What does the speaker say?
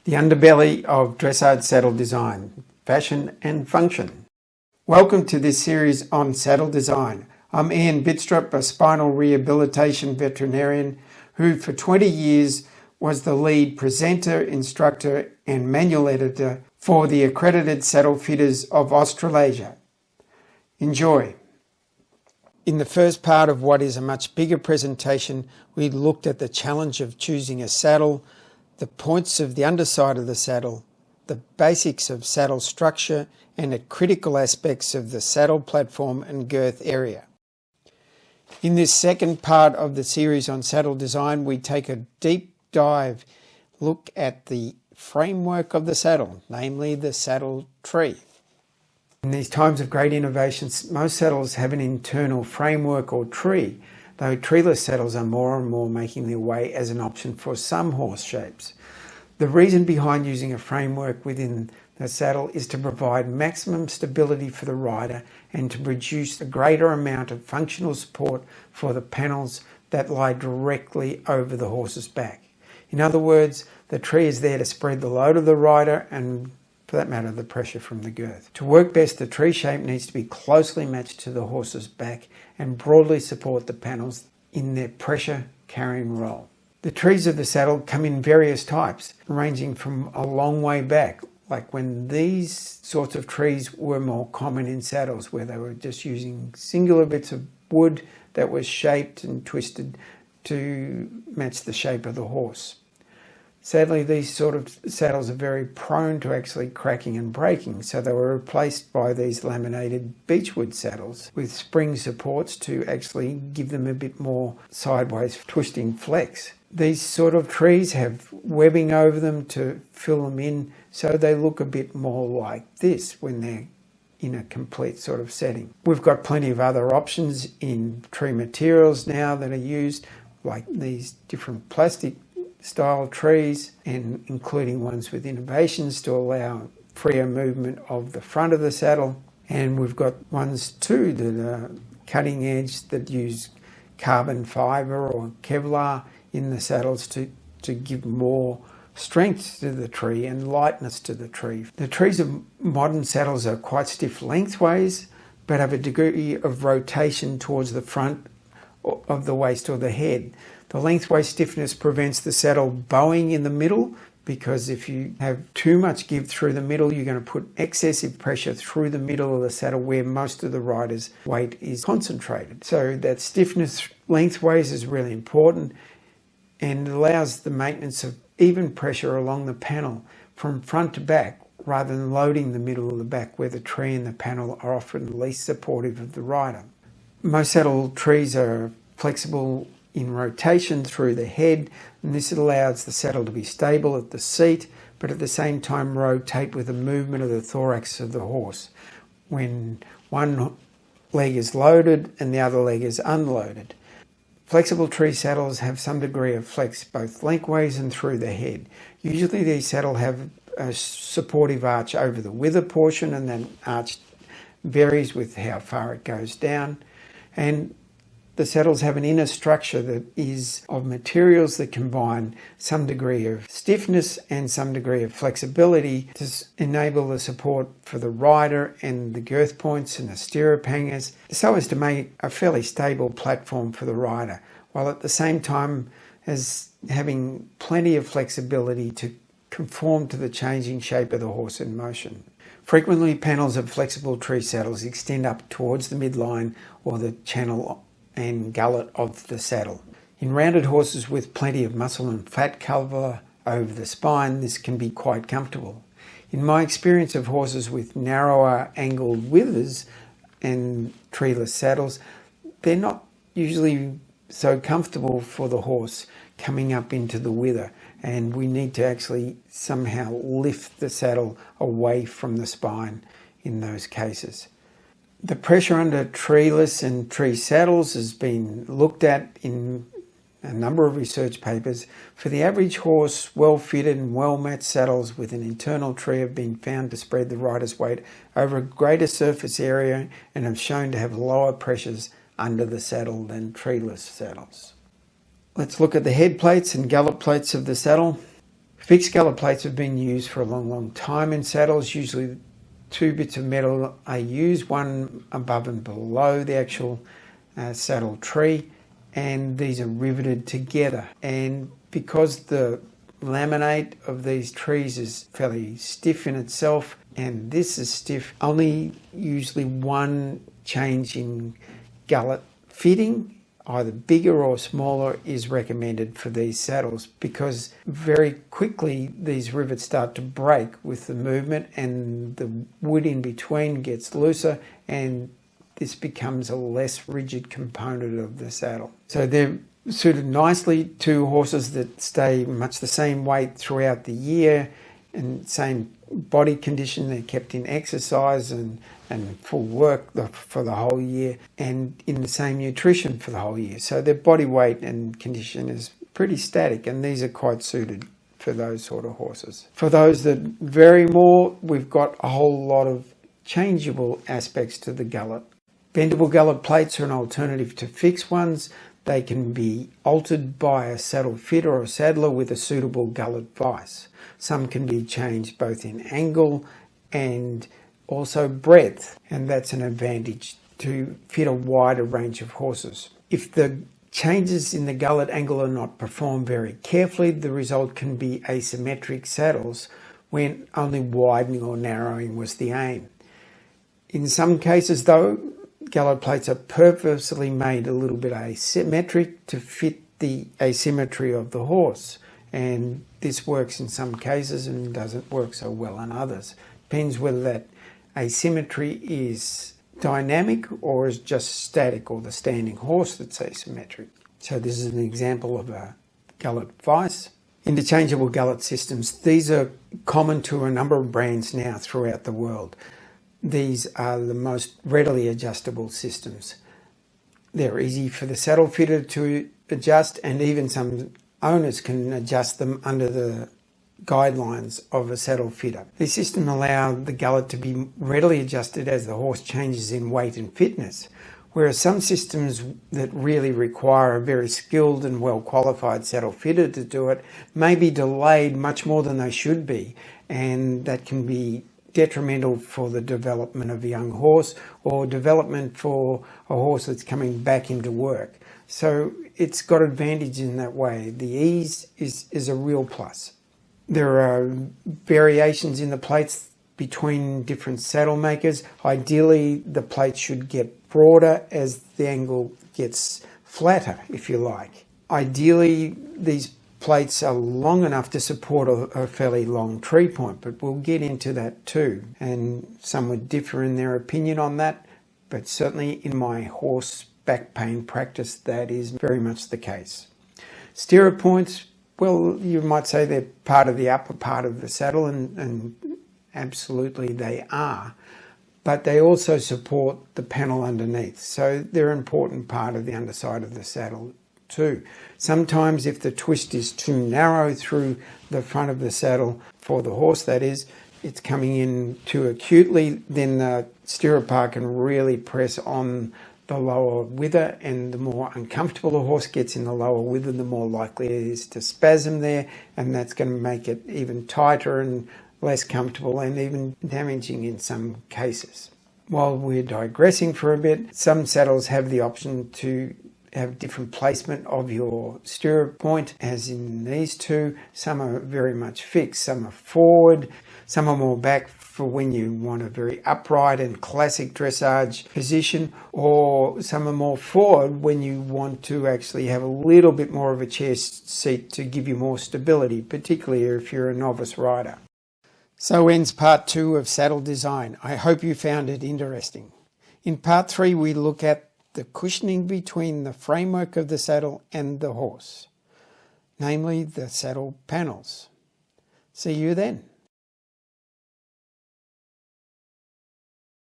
the underbelly of dressage saddle design, fashion and function. Welcome to this series on saddle design. I'm Ian Bitstrup, a spinal rehabilitation veterinarian who for 20 years was the lead presenter, instructor and manual editor for the accredited saddle fitters of Australasia. Enjoy. In the first part of what is a much bigger presentation, we looked at the challenge of choosing a saddle, the points of the underside of the saddle, the basics of saddle structure, and the critical aspects of the saddle platform and girth area. In this second part of the series on saddle design, we take a deep dive look at the framework of the saddle, namely the saddle tree. In these times of great innovations, most saddles have an internal framework or tree, though treeless saddles are more and more making their way as an option for some horse shapes. The reason behind using a framework within the saddle is to provide maximum stability for the rider and to produce a greater amount of functional support for the panels that lie directly over the horse's back. In other words, the tree is there to spread the load of the rider and, for that matter, the pressure from the girth. To work best, the tree shape needs to be closely matched to the horse's back and broadly support the panels in their pressure carrying role. The trees of the saddle come in various types, ranging from a long way back, like when these sorts of trees were more common in saddles, where they were just using singular bits of wood that was shaped and twisted to match the shape of the horse. Sadly, these sort of saddles are very prone to actually cracking and breaking, so they were replaced by these laminated beechwood saddles with spring supports to actually give them a bit more sideways twisting flex. These sort of trees have webbing over them to fill them in, so they look a bit more like this when they're in a complete sort of setting. We've got plenty of other options in tree materials now that are used, like these different plastic style trees, and including ones with innovations to allow freer movement of the front of the saddle. And we've got ones too that are cutting edge that use carbon fibre or Kevlar in the saddles to give more strength to the tree and lightness to the tree. The trees of modern saddles are quite stiff lengthways, but have a degree of rotation towards the front of the waist or the head. The lengthwise stiffness prevents the saddle bowing in the middle, because if you have too much give through the middle, you're going to put excessive pressure through the middle of the saddle where most of the rider's weight is concentrated. So that stiffness lengthways is really important and allows the maintenance of even pressure along the panel from front to back, rather than loading the middle of the back where the tree and the panel are often least supportive of the rider. Most saddle trees are flexible in rotation through the head, and this allows the saddle to be stable at the seat, but at the same time rotate with the movement of the thorax of the horse when one leg is loaded and the other leg is unloaded. Flexible tree saddles have some degree of flex both lengthways and through the head. Usually these saddles have a supportive arch over the wither portion, and that arch varies with how far it goes down. And the saddles have an inner structure that is of materials that combine some degree of stiffness and some degree of flexibility to enable the support for the rider and the girth points and the stirrup hangers, so as to make a fairly stable platform for the rider, while at the same time as having plenty of flexibility to conform to the changing shape of the horse in motion. Frequently, panels of flexible tree saddles extend up towards the midline or the channel and gullet of the saddle. In rounded horses with plenty of muscle and fat cover over the spine, this can be quite comfortable. In my experience of horses with narrower angled withers and treeless saddles, they're not usually so comfortable for the horse coming up into the wither, and we need to actually somehow lift the saddle away from the spine in those cases. The pressure under treeless and tree saddles has been looked at in a number of research papers. For the average horse, well-fitted and well-matched saddles with an internal tree have been found to spread the rider's weight over a greater surface area and have shown to have lower pressures under the saddle than treeless saddles. Let's look at the head plates and gullet plates of the saddle. Fixed gallop plates have been used for a long time in saddles. Usually 2 bits of metal are used, one above and below the actual saddle tree, and these are riveted together. And because the laminate of these trees is fairly stiff in itself, and this is stiff, only usually one change in gullet fitting, either bigger or smaller, is recommended for these saddles, because very quickly these rivets start to break with the movement and the wood in between gets looser, and this becomes a less rigid component of the saddle. So they're suited nicely to horses that stay much the same weight throughout the year and same body condition. They're kept in exercise and full work for the whole year, and in the same nutrition for the whole year. So their body weight and condition is pretty static, and these are quite suited for those sort of horses. For those that vary more, we've got a whole lot of changeable aspects to the gullet. Bendable gullet plates are an alternative to fixed ones. They can be altered by a saddle fitter or saddler with a suitable gullet vise. Some can be changed both in angle and also breadth, and that's an advantage to fit a wider range of horses. If the changes in the gullet angle are not performed very carefully, the result can be asymmetric saddles when only widening or narrowing was the aim. In some cases though, gullet plates are purposely made a little bit asymmetric to fit the asymmetry of the horse, and this works in some cases and doesn't work so well in others. Depends whether that asymmetry is dynamic or is just static, or the standing horse that's asymmetric. So this is an example of a gullet vise. Interchangeable gullet systems, these are common to a number of brands now throughout the world. These are the most readily adjustable systems. They're easy for the saddle fitter to adjust, and even some owners can adjust them under the guidelines of a saddle fitter. These systems allow the gullet to be readily adjusted as the horse changes in weight and fitness, whereas some systems that really require a very skilled and well qualified saddle fitter to do it may be delayed much more than they should be, and that can be detrimental for the development of a young horse or development for a horse that's coming back into work. So it's got advantage in that way. The ease is a real plus. There are variations in the plates between different saddle makers. Ideally, the plate should get broader as the angle gets flatter, if you like. Ideally, these plates are long enough to support a fairly long tree point, but we'll get into that too. And some would differ in their opinion on that, but certainly in my horse back pain practice, that is very much the case. Stirrup points, well, you might say they're part of the upper part of the saddle, and absolutely they are, but they also support the panel underneath, so they're an important part of the underside of the saddle too. Sometimes if the twist is too narrow through the front of the saddle, for the horse that is, it's coming in too acutely, then the stirrup bar can really press on the lower wither, and the more uncomfortable the horse gets in the lower wither, the more likely it is to spasm there, and that's going to make it even tighter and less comfortable and even damaging in some cases. While we're digressing for a bit, some saddles have the option to have different placement of your stirrup point, as in these two. Some are very much fixed, some are forward, some are more back for when you want a very upright and classic dressage position, or some are more forward when you want to actually have a little bit more of a chair seat to give you more stability, particularly if you're a novice rider. So ends part 2 of saddle design. I hope you found it interesting. In part 3 we look at the cushioning between the framework of the saddle and the horse, namely the saddle panels. See you then.